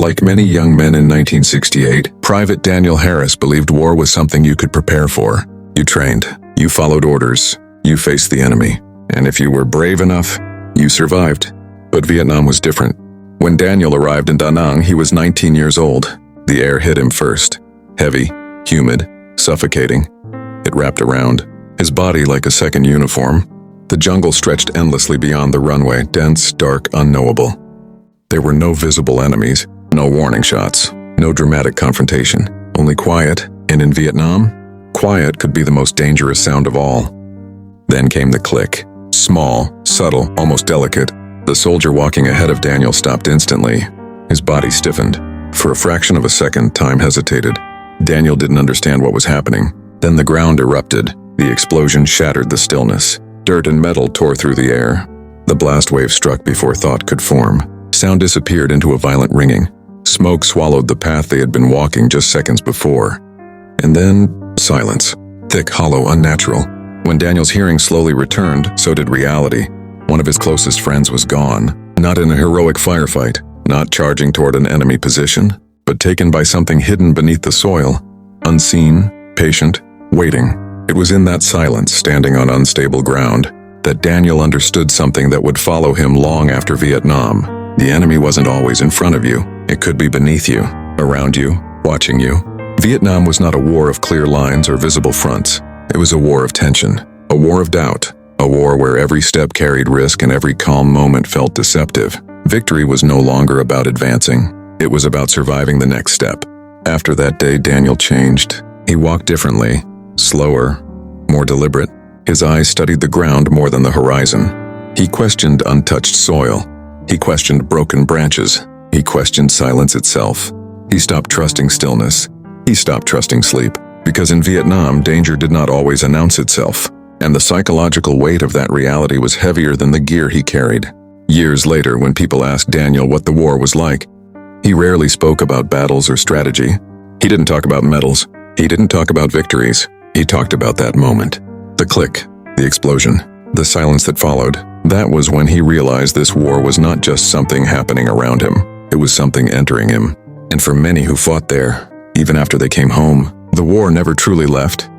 Like many young men in 1968, Private Daniel Harris believed war was something you could prepare for. You trained, you followed orders, you faced the enemy, and if you were brave enough, you survived. But Vietnam was different. When Daniel arrived in Da Nang, he was 19 years old. The air hit him first. Heavy, humid, suffocating. It wrapped around, his body like a second uniform. The jungle stretched endlessly beyond the runway, dense, dark, unknowable. There were no visible enemies, no warning shots, no dramatic confrontation, only quiet, and in Vietnam, quiet could be the most dangerous sound of all. Then came the click. Small, subtle, almost delicate. The soldier walking ahead of Daniel stopped instantly. His body stiffened. For a fraction of a second, time hesitated. Daniel didn't understand what was happening. Then the ground erupted. The explosion shattered the stillness. Dirt and metal tore through the air. The blast wave struck before thought could form. Sound disappeared into a violent ringing. Smoke swallowed the path they had been walking just seconds before. And then, silence. Thick, hollow, unnatural. When Daniel's hearing slowly returned, so did reality. One of his closest friends was gone. Not in a heroic firefight, not charging toward an enemy position, but taken by something hidden beneath the soil. Unseen, patient, waiting. It was in that silence, standing on unstable ground, that Daniel understood something that would follow him long after Vietnam. The enemy wasn't always in front of you. It could be beneath you, around you, watching you. Vietnam was not a war of clear lines or visible fronts. It was a war of tension, a war of doubt, a war where every step carried risk and every calm moment felt deceptive. Victory was no longer about advancing. It was about surviving the next step. After that day, Daniel changed. He walked differently, slower, more deliberate. His eyes studied the ground more than the horizon. He questioned untouched soil. He questioned broken branches. He questioned silence itself. He stopped trusting stillness. He stopped trusting sleep. Because in Vietnam, danger did not always announce itself, and the psychological weight of that reality was heavier than the gear he carried. Years later, when people asked Daniel what the war was like, he rarely spoke about battles or strategy. He didn't talk about medals. He didn't talk about victories. He talked about that moment. The click, the explosion, the silence that followed. That was when he realized this war was not just something happening around him. It was something entering him. And for many who fought there, even after they came home, the war never truly left.